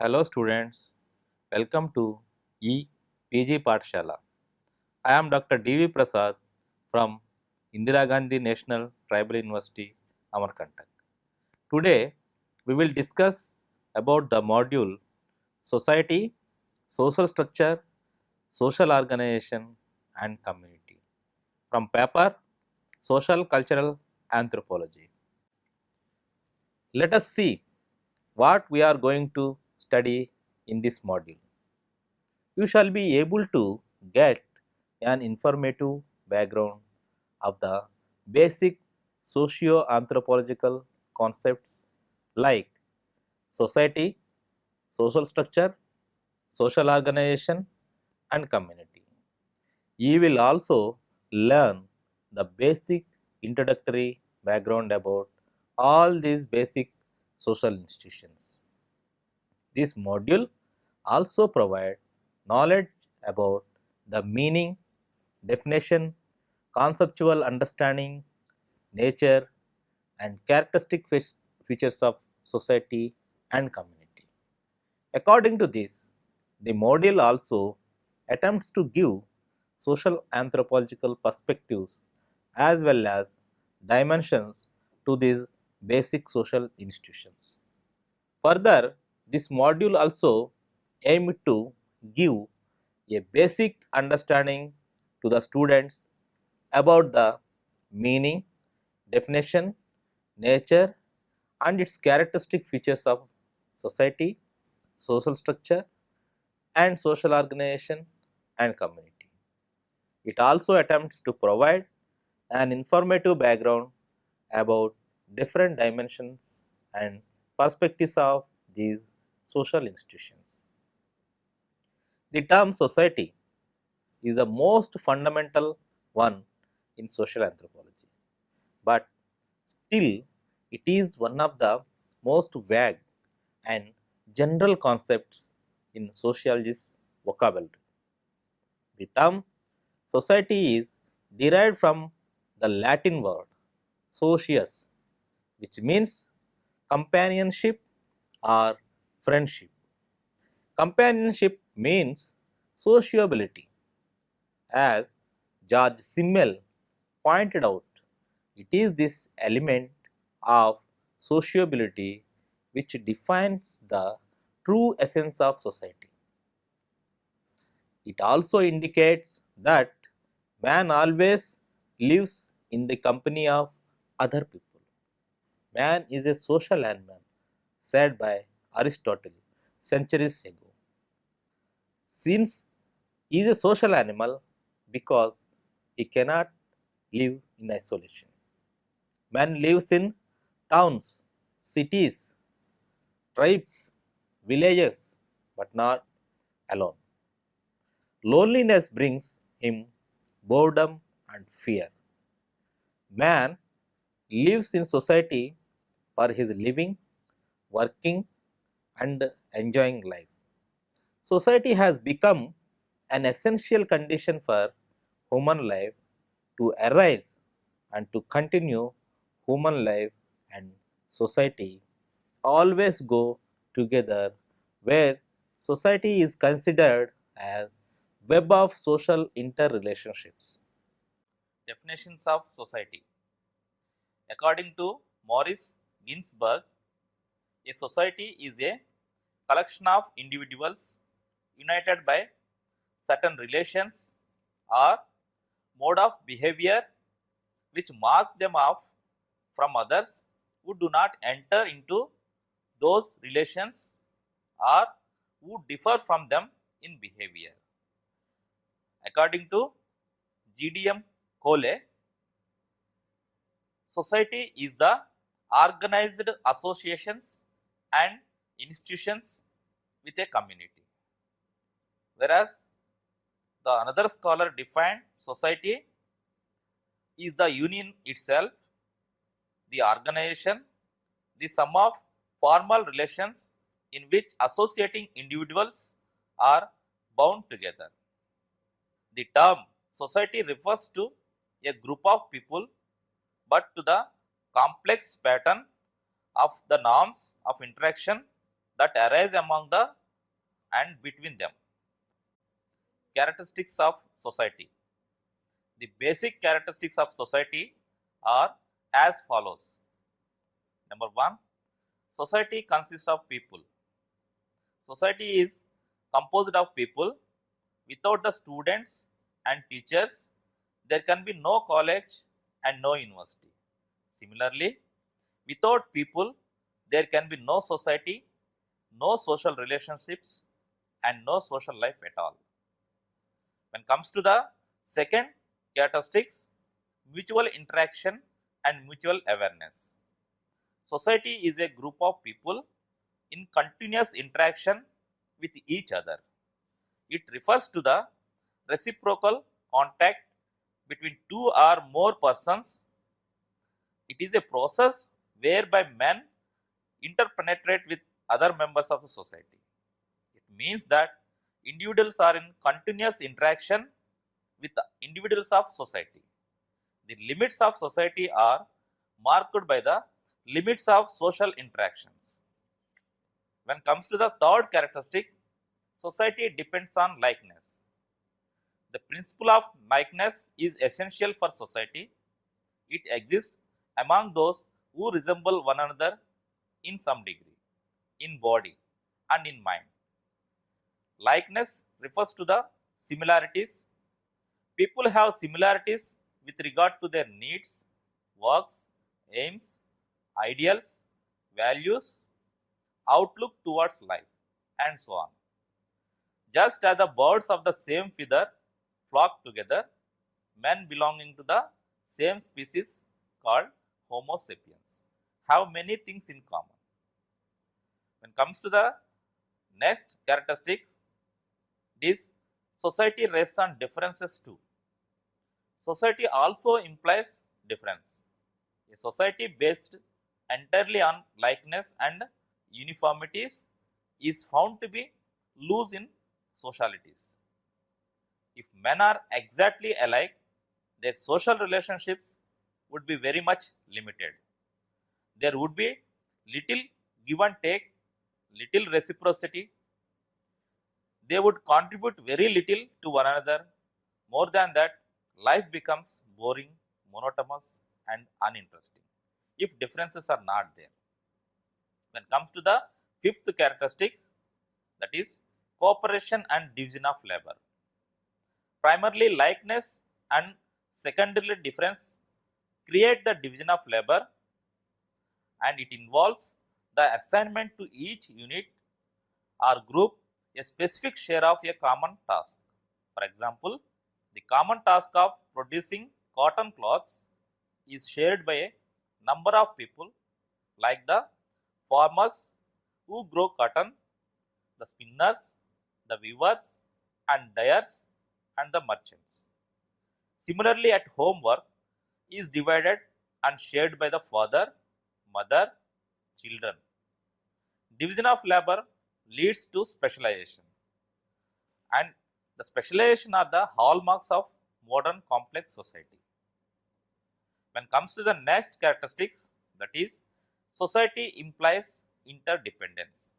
Hello students, welcome to EPG Pathshala. I am Dr. D.V. Prasad from Indira Gandhi National Tribal University, Amarkantak. Today we will discuss about the module Society, Social Structure, Social Organization and Community from paper Social Cultural Anthropology. Let us see what we are going to study in this module. You shall be able to get an informative background of the basic socio-anthropological concepts like society, social structure, social organization and community. You will also learn the basic introductory background about all these basic social institutions. This module also provides knowledge about the meaning, definition, conceptual understanding, nature, and characteristic features of society and community. According to this, the module also attempts to give social anthropological perspectives as well as dimensions to these basic social institutions. Further, this module also aimed to give a basic understanding to the students about the meaning, definition, nature and its characteristic features of society, social structure and social organization and community. It also attempts to provide an informative background about different dimensions and perspectives of these social institutions. The term society is the most fundamental one in social anthropology, but still it is one of the most vague and general concepts in sociology's vocabulary. The term society is derived from the Latin word socius, which means companionship or friendship. Companionship means sociability. As George Simmel pointed out, it is this element of sociability which defines the true essence of society. It also indicates that man always lives in the company of other people. Man is a social animal, said by Aristotle centuries ago. Since he is a social animal because he cannot live in isolation. Man lives in towns, cities, tribes, villages, but not alone. Loneliness brings him boredom and fear. Man lives in society for his living, working, and enjoying life. Society has become an essential condition for human life to arise and to continue. Human life and society always go together, where society is considered as web of social interrelationships. Definitions of society. According to Maurice Ginsburg, a society is a collection of individuals united by certain relations or mode of behavior which mark them off from others who do not enter into those relations or who differ from them in behavior. According to GDM Cole, society is the organized associations and institutions with a community. Whereas the another scholar defined society is the union itself, the organization, the sum of formal relations in which associating individuals are bound together. The term society refers to a group of people, but to the complex pattern of the norms of interaction that arise among the and between them. Characteristics of society. The basic characteristics of society are as follows. Number 1, society consists of people. Society is composed of people. Without the students and teachers, there can be no college and no university. Similarly, without people, there can be no society, no social relationships, and no social life at all. When it comes to the second characteristics, mutual interaction and mutual awareness. Society is a group of people in continuous interaction with each other. It refers to the reciprocal contact between two or more persons. It is a process whereby men interpenetrate with other members of the society. It means that individuals are in continuous interaction with the individuals of society. The limits of society are marked by the limits of social interactions. When it comes to the third characteristic, society depends on likeness. The principle of likeness is essential for society. It exists among those who resemble one another in some degree, in body and in mind. Likeness refers to the similarities. People have similarities with regard to their needs, works, aims, ideals, values, outlook towards life, and so on. Just as the birds of the same feather flock together, men belonging to the same species called Homo sapiens have many things in common. When it comes to the next characteristics, this society rests on differences too. Society also implies difference. A society based entirely on likeness and uniformities is found to be loose in socialities. If men are exactly alike, their social relationships would be very much limited. There would be little give and take, little reciprocity. They would contribute very little to one another. More than that, life becomes boring, monotonous, and uninteresting if differences are not there. When it comes to the fifth characteristics, that is cooperation and division of labor. Primarily likeness and secondarily difference create the division of labor, and it involves the assignment to each unit or group a specific share of a common task. For example, the common task of producing cotton cloths is shared by a number of people like the farmers who grow cotton, the spinners, the weavers and dyers, and the merchants. Similarly, at home work is divided and shared by the father, mother, children. Division of labor leads to specialization, and the specialization are the hallmarks of modern complex society. When it comes to the next characteristics, that is society implies interdependence.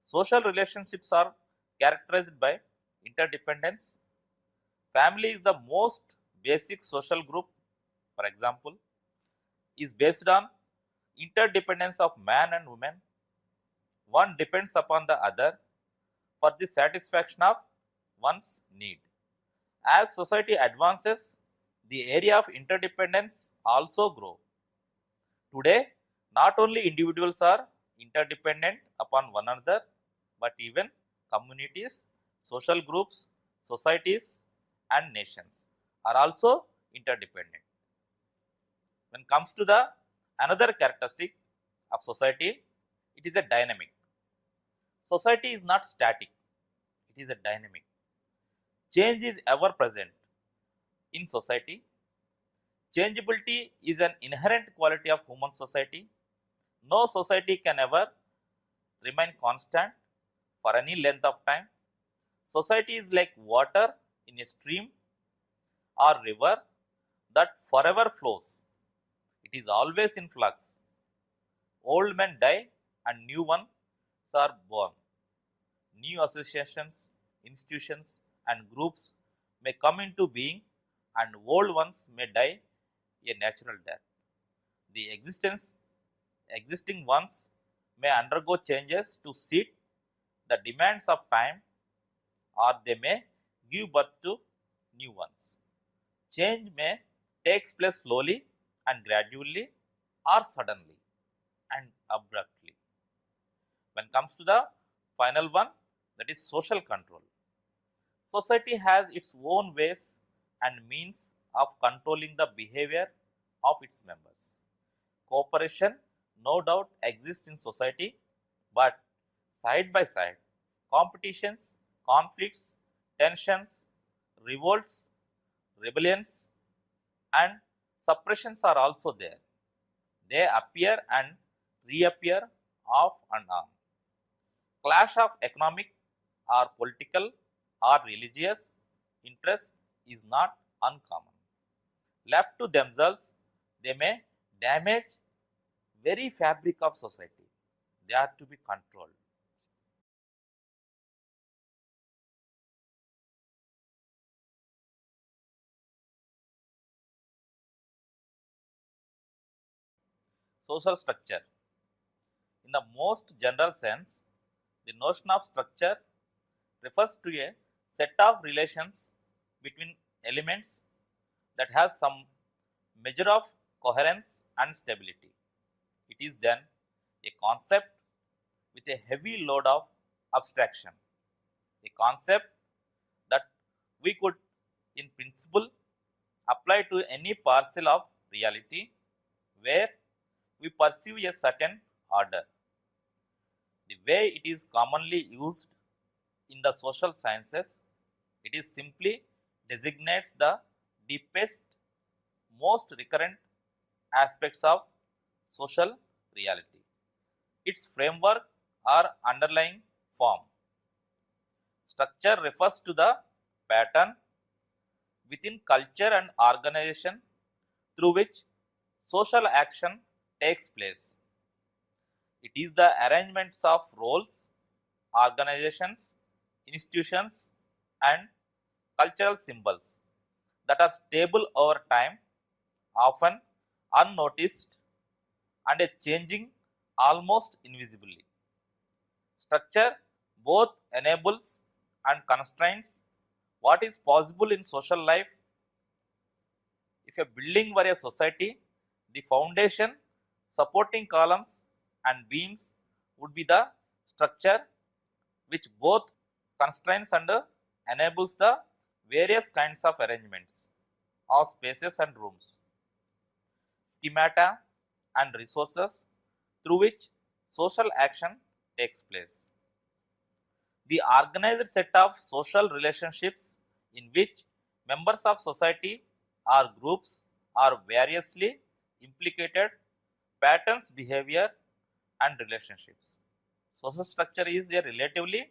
Social relationships are characterized by interdependence. Family is the most basic social group, for example, is based on interdependence of man and woman. One depends upon the other for the satisfaction of one's need. As society advances, the area of interdependence also grows. Today, not only individuals are interdependent upon one another, but even communities, social groups, societies, and nations are also interdependent. When it comes to the another characteristic of society, it is a dynamic. Society is not static, it is a dynamic. Change is ever present in society. Changeability is an inherent quality of human society. No society can ever remain constant for any length of time. Society is like water in a stream or river that forever flows. It is always in flux. Old men die and new one are born. New associations, institutions, and groups may come into being, and old ones may die a natural death. The existing ones may undergo changes to suit the demands of time, or they may give birth to new ones. Change may take place slowly and gradually, or suddenly and abruptly. When comes to the final one, that is social control. Society has its own ways and means of controlling the behavior of its members. Cooperation no doubt exists in society, but side by side, competitions, conflicts, tensions, revolts, rebellions, and suppressions are also there. They appear and reappear off and on. Clash of economic or political or religious interest is not uncommon. Left to themselves, they may damage very fabric of society. They are to be controlled. Social structure. In the most general sense, the notion of structure refers to a set of relations between elements that has some measure of coherence and stability. It is then a concept with a heavy load of abstraction, a concept that we could, in principle, apply to any parcel of reality where we perceive a certain order. The way it is commonly used in the social sciences, it is simply designates the deepest, most recurrent aspects of social reality. Its framework or underlying form. Structure refers to the pattern within culture and organization through which social action takes place. It is the arrangements of roles, organizations, institutions, and cultural symbols that are stable over time, often unnoticed, and a changing almost invisibly. Structure both enables and constrains what is possible in social life. If a building were a society, the foundation, supporting columns, and beams would be the structure which both constrains and enables the various kinds of arrangements of spaces and rooms, schemata, and resources through which social action takes place. The organized set of social relationships in which members of society or groups are variously implicated patterns behavior and relationships. Social structure is a relatively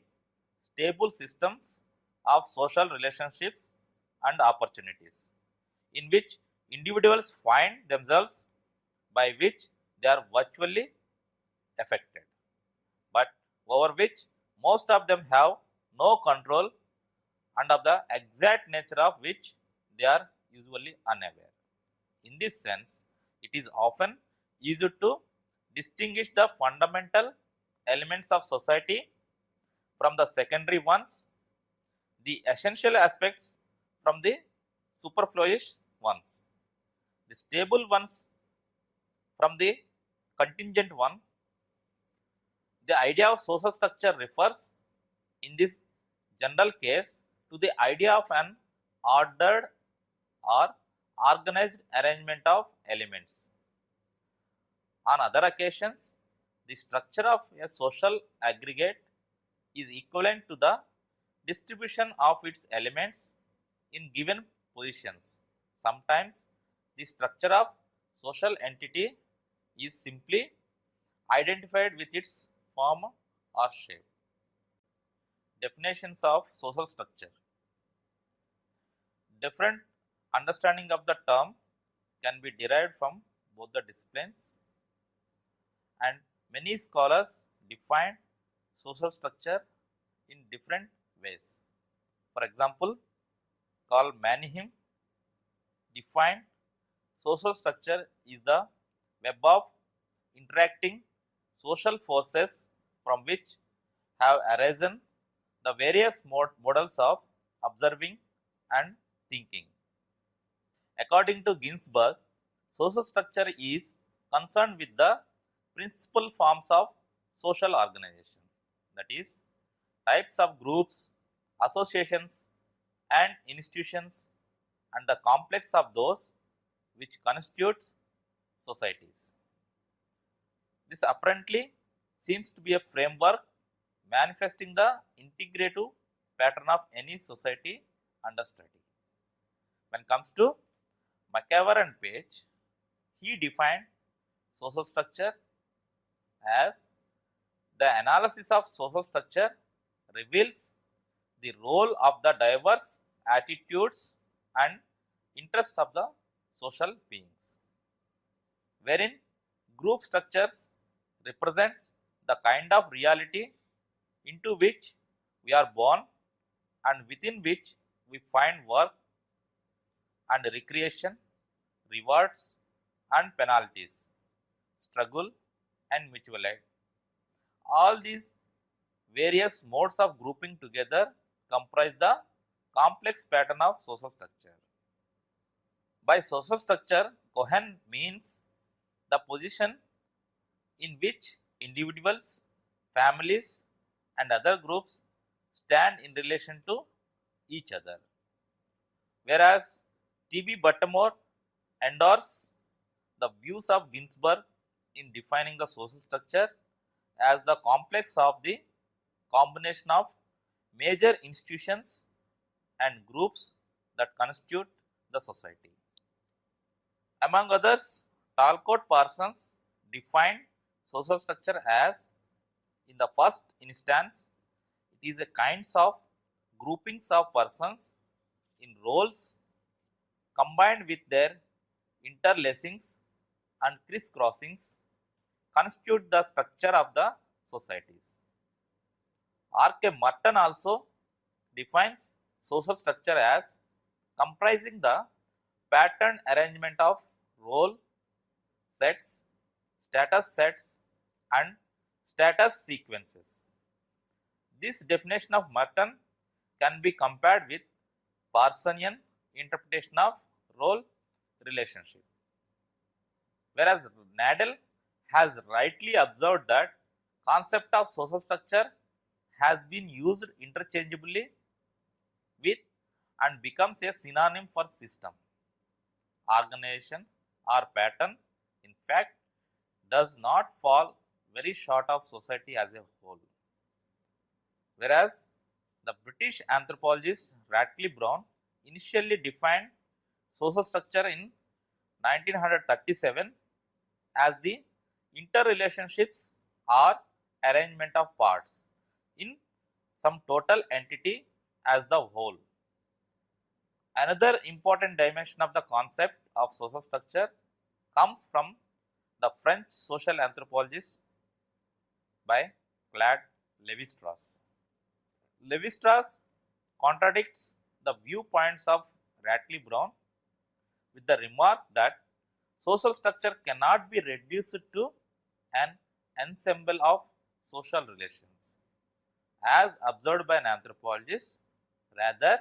stable systems of social relationships and opportunities in which individuals find themselves by which they are virtually affected, but over which most of them have no control and of the exact nature of which they are usually unaware. In this sense, it is often easy to distinguish the fundamental elements of society from the secondary ones, the essential aspects from the superfluous ones, the stable ones from the contingent one. The idea of social structure refers, in this general case, to the idea of an ordered or organized arrangement of elements. On other occasions, the structure of a social aggregate is equivalent to the distribution of its elements in given positions. Sometimes the structure of social entity is simply identified with its form or shape. Definitions of social structure. Different understanding of the term can be derived from both the disciplines, and many scholars define social structure in different ways. For example, Carl Manningham defined social structure is the web of interacting social forces from which have arisen the various models of observing and thinking. According to Ginsburg, social structure is concerned with the principal forms of social organization, that is, types of groups, associations, and institutions, and the complex of those which constitutes societies. This apparently seems to be a framework manifesting the integrative pattern of any society under study. When it comes to McEver and Page, he defined social structure as the analysis of social structure reveals the role of the diverse attitudes and interests of the social beings, wherein group structures represent the kind of reality into which we are born and within which we find work and recreation, rewards and penalties, struggle and mutual aid. All these various modes of grouping together comprise the complex pattern of social structure. By social structure, Cohen means the position in which individuals, families, and other groups stand in relation to each other. Whereas T.B. Buttermore endorses the views of Ginsburg in defining the social structure as the complex of the combination of major institutions and groups that constitute the society. Among others, Talcott Parsons defined social structure as, in the first instance, it is a kinds of groupings of persons in roles combined with their interlacings and crisscrossings constitute the structure of the societies. R.K. Merton also defines social structure as comprising the patterned arrangement of role sets, status sets, and status sequences. This definition of Merton can be compared with Parsonian interpretation of role relationship. Whereas Nadel has rightly observed that concept of social structure has been used interchangeably with and becomes a synonym for system, organization or pattern. In fact, does not fall very short of society as a whole. Whereas the British anthropologist Radcliffe Brown initially defined social structure in 1937 as the interrelationships or arrangement of parts in some total entity as the whole. Another important dimension of the concept of social structure comes from the French social anthropologist by Claude Lévi-Strauss. Lévi-Strauss contradicts the viewpoints of Radcliffe Brown with the remark that social structure cannot be reduced to an ensemble of social relations as observed by an anthropologist. Rather,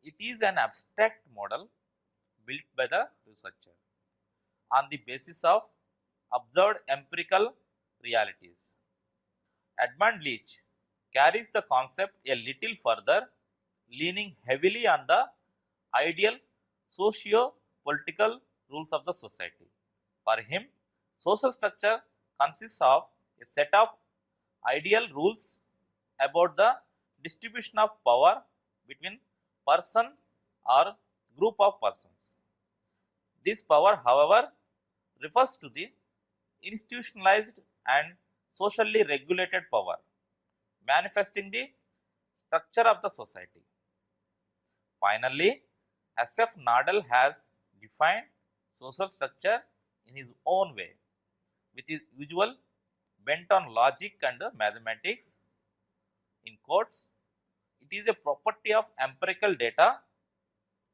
it is an abstract model built by the researcher on the basis of observed empirical realities. Edmund Leach carries the concept a little further, leaning heavily on the ideal socio-political rules of the society. For him, social structure consists of a set of ideal rules about the distribution of power between persons or group of persons. This power, however, refers to the institutionalized and socially regulated power manifesting the structure of the society. Finally, S.F. Nadel has defined social structure in his own way with his usual bent on logic and mathematics. In quotes, it is a property of empirical data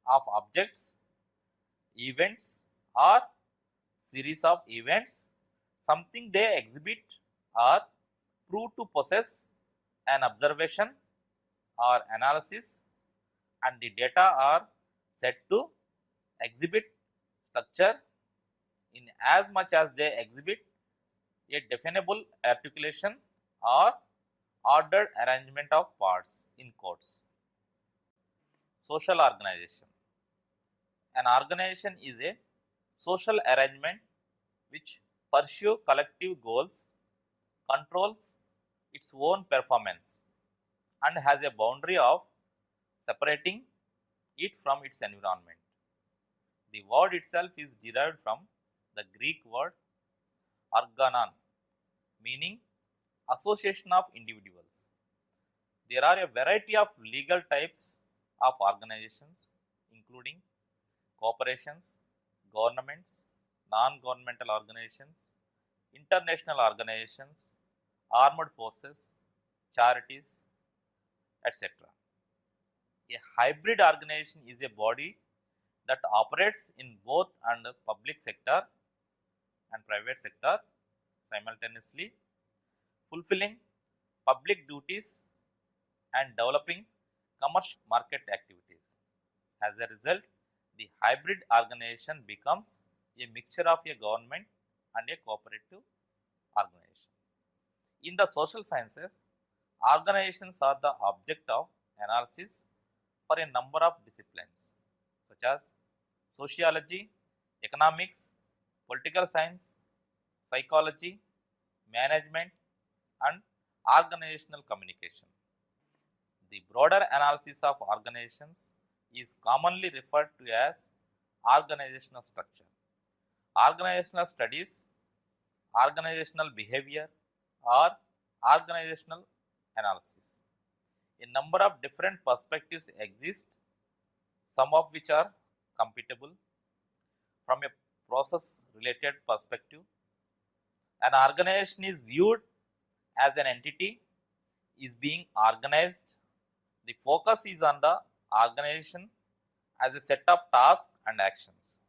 of objects, events, or series of events, something they exhibit or prove to possess an observation or analysis, and the data are said to exhibit structure in as much as they exhibit a definable articulation or ordered arrangement of parts. In quotes. Social organization. An organization is a social arrangement which pursue collective goals, controls its own performance, and has a boundary of separating it from its environment. The word itself is derived from the Greek word organon, meaning association of individuals. There are a variety of legal types of organizations, including corporations, governments, non-governmental organizations, international organizations, armed forces, charities, etc. A hybrid organization is a body that operates in both and public sector and private sector simultaneously, fulfilling public duties and developing commercial market activities. As a result, the hybrid organization becomes a mixture of a government and a cooperative organization. In the social sciences, organizations are the object of analysis for a number of disciplines such as sociology, economics, political science, psychology, management, and organizational communication. The broader analysis of organizations is commonly referred to as organizational structure, organizational studies, organizational behavior, or organizational analysis. A number of different perspectives exist, some of which are compatible. From a process related perspective, an organization is viewed as an entity is being organized. The focus is on the organization as a set of tasks and actions.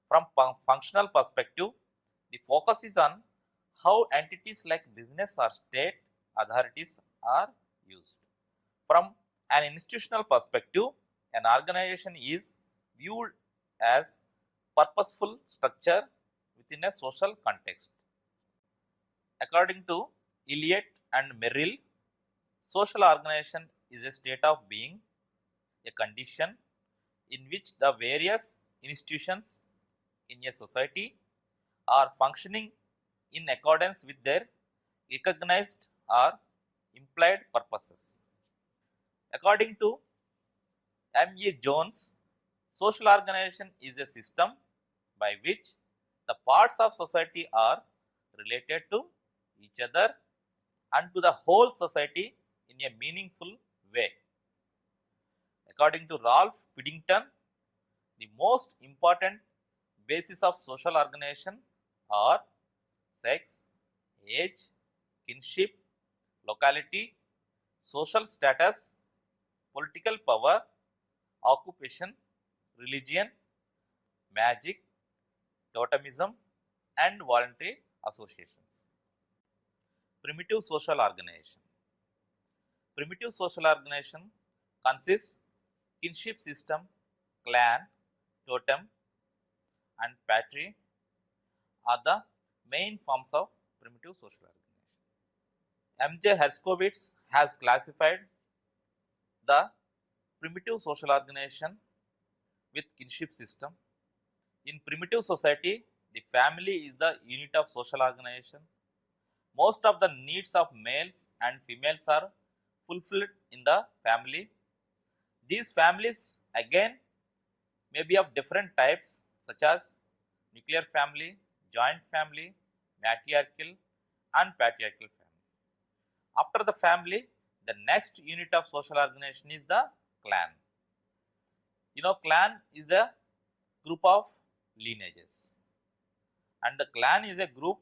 From functional perspective, the focus is on how entities like business or state authorities are used. From an institutional perspective, an organization is viewed as purposeful structure within a social context. According to Eliot and Merrill, social organization is a state of being, a condition in which the various institutions in a society are functioning in accordance with their recognized or implied purposes. According to M.E. Jones, social organization is a system by which the parts of society are related to each other and to the whole society in a meaningful way. According to Ralph Piddington, the most important basis of social organization are sex, age, kinship, locality, social status, political power, occupation, religion, magic, totemism, and voluntary associations. Primitive social organization. Primitive social organization consists kinship system, clan, totem, and patry are the main forms of primitive social organization. M.J. Herskovits has classified the primitive social organization with kinship system. In primitive society, the family is the unit of social organization. Most of the needs of males and females are fulfilled in the family. These families again may be of different types such as nuclear family, joint family, matriarchal and patriarchal family. After the family, the next unit of social organization is the clan. Clan is a group of lineages, and the clan is a group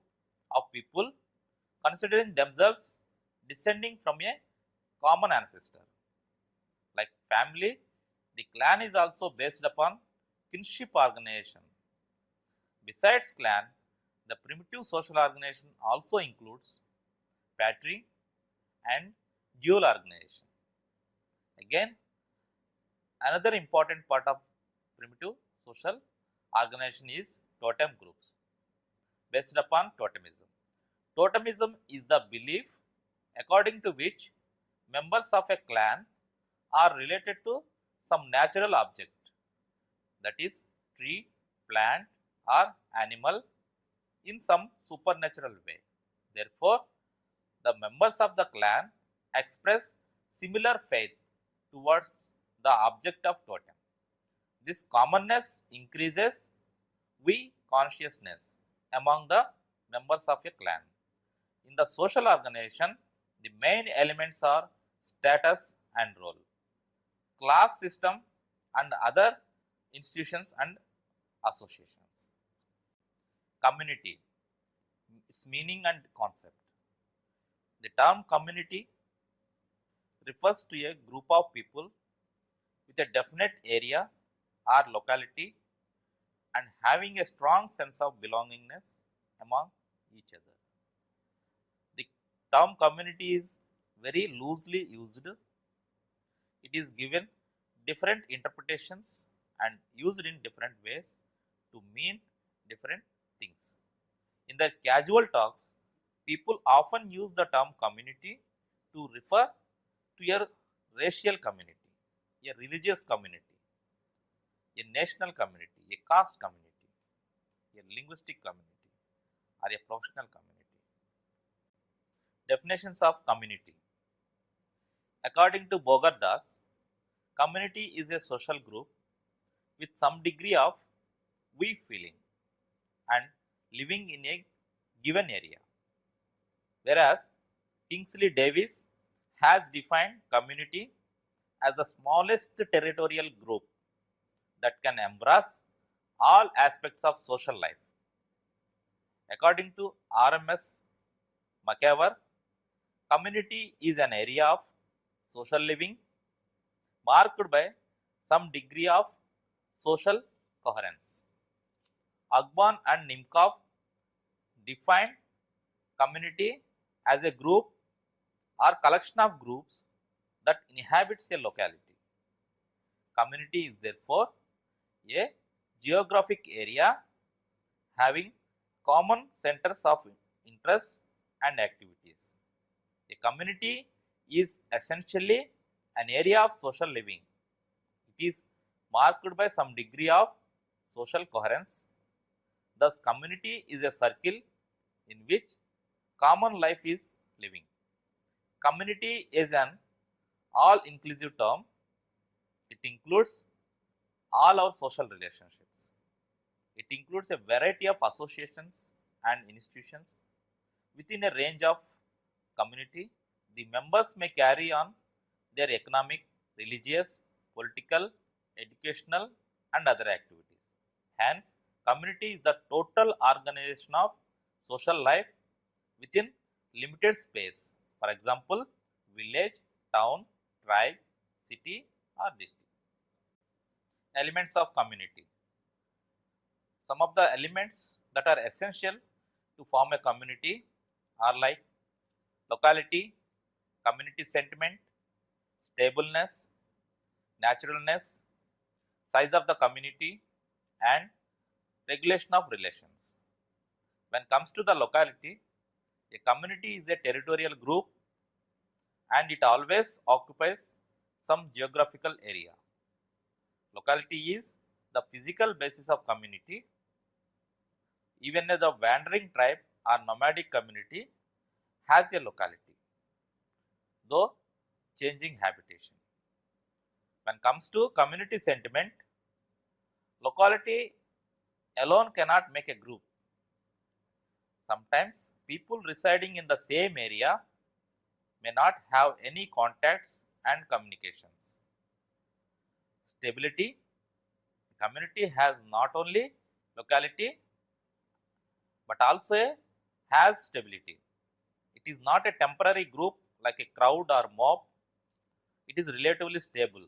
of people considering themselves descending from a common ancestor. Like family, the clan is also based upon kinship organization. Besides clan, the primitive social organization also includes patry and dual organization. Again, another important part of primitive social organization is totem groups based upon totemism. Totemism is the belief according to which members of a clan are related to some natural object, that is tree, plant or animal in some supernatural way. Therefore, the members of the clan express similar faith towards the object of totem. This commonness increases we consciousness among the members of a clan. In the social organization, the main elements are status and role, class system and other institutions and associations. Community, its meaning and concept. The term community refers to a group of people with a definite area or locality and having a strong sense of belongingness among each other. The term community is very loosely used. It is given different interpretations and used in different ways to mean different things. In the casual talks, people often use the term community to refer to a racial community, a religious community, a national community, a caste community, a linguistic community, or a professional community. Definitions of community. According to Bogardas, community is a social group with some degree of we feeling and living in a given area. Whereas Kingsley Davis has defined community as the smallest territorial group that can embrace all aspects of social life. According to RMS McKeever, community is an area of social living marked by some degree of social coherence. Agbon and Nimkov define community as a group or collection of groups that inhabits a locality. Community is therefore a geographic area having common centers of interest and activities. A community is essentially an area of social living. It is marked by some degree of social coherence. Thus, community is a circle in which common life is living. Community is an all-inclusive term. It includes all our social relationships. It includes a variety of associations and institutions within a range of community. The members may carry on their economic, religious, political, educational and other activities. Hence, community is the total organization of social life within limited space. For example, village, town, tribe, city or district. Elements of community. Some of the elements that are essential to form a community are like locality, community sentiment, stableness, naturalness, size of the community and regulation of relations. When it comes to the locality, a community is a territorial group and it always occupies some geographical area. Locality is the physical basis of community. Even the wandering tribe or nomadic community has a locality, though changing habitation. When it comes to community sentiment, locality alone cannot make a group. Sometimes people residing in the same area may not have any contacts and communications. Stability. Community has not only locality but also has stability. It is not a temporary group like a crowd or mob. it is relatively stable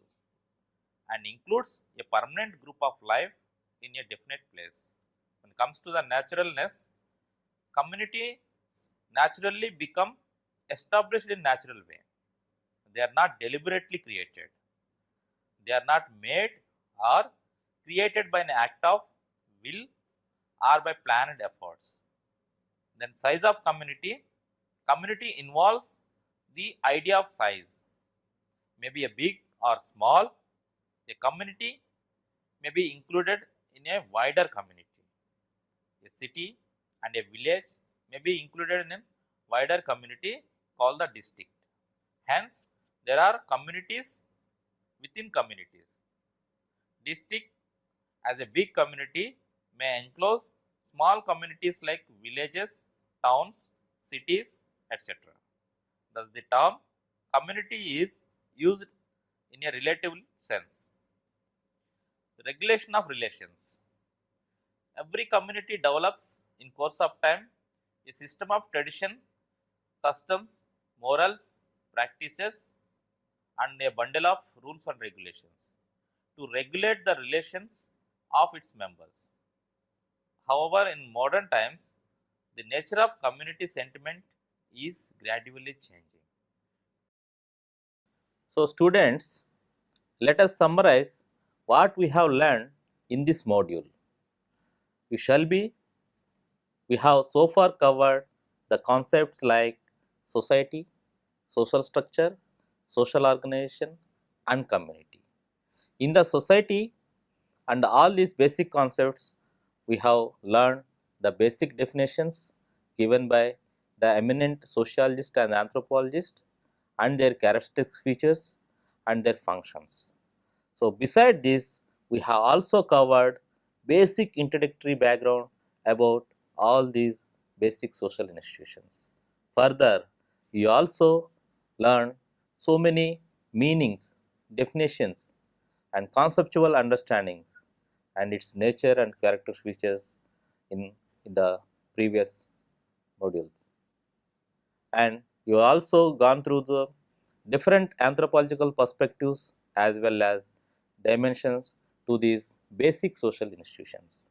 and includes a permanent group of life in a definite place. When it comes to the naturalness, communities naturally become established in natural way. They are not deliberately created. They are not made or created by an act of will or by planned efforts. Then size of community. Community involves the idea of size, maybe a big or small. A community may be included in a wider community. A city and a village may be included in a wider community called the district. Hence, there are communities within communities. District as a big community may enclose small communities like villages, towns, cities, etc. Thus, the term community is used in a relative sense. Regulation of relations. Every community develops in course of time a system of tradition, customs, morals, practices, and a bundle of rules and regulations to regulate the relations of its members. However, in modern times, the nature of community sentiment is gradually changing. So, students, let us summarize what we have learned in this module. We have so far covered the concepts like society, social structure, social organization, and community. In the society and all these basic concepts, we have learned the basic definitions given by the eminent sociologist and anthropologist and their characteristic features and their functions. So, beside this, we have also covered basic introductory background about all these basic social institutions. Further, we also learned so many meanings, definitions, and conceptual understandings and its nature and character features in the previous modules. And you also gone through the different anthropological perspectives as well as dimensions to these basic social institutions.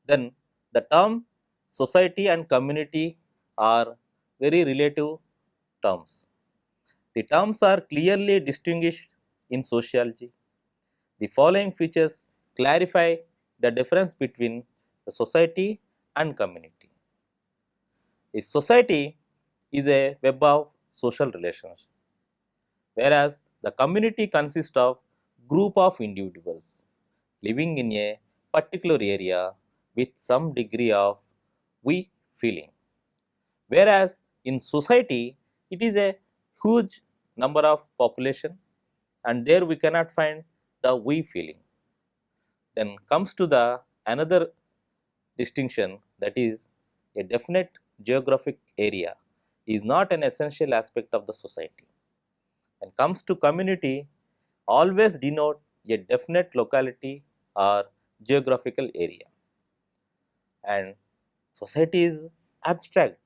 Then the term society and community are very relative terms. The terms are clearly distinguished in sociology. The following features clarify the difference between the society and community. A society is a web of social relations, whereas the community consists of group of individuals living in a particular area with some degree of we feeling. Whereas in society, it is a huge number of population and there we cannot find the we feeling. Then comes to the another distinction, that is a definite geographic area is not an essential aspect of the society. And comes to community, always denote a definite locality or geographical area. And society is abstract,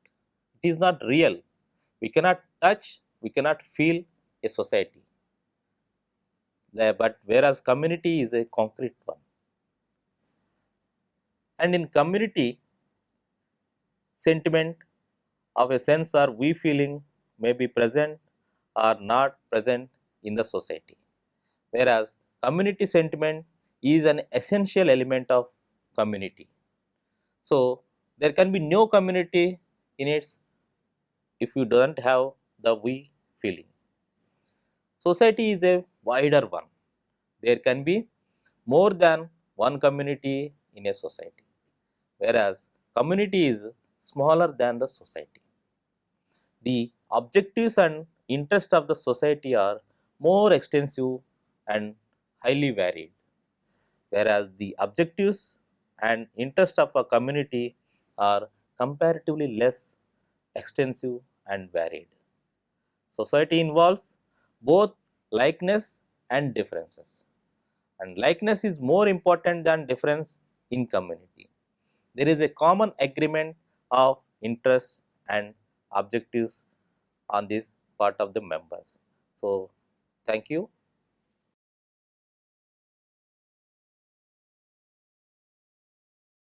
it is not real. We cannot touch, we cannot feel a society. But whereas community is a concrete one. And in community, sentiment of a sense or we feeling may be present or not present in the society. Whereas community sentiment is an essential element of community. So, there can be no community in it if you do not have the we feeling. Society is a wider one. There can be more than one community in a society, whereas community is smaller than the society. The objectives and interests of the society are more extensive and highly varied, whereas the objectives and interests of a community are comparatively less extensive and varied. Society involves both likeness and differences, and likeness is more important than difference in community. There is a common agreement of interests and objectives on this part of the members. So, thank you.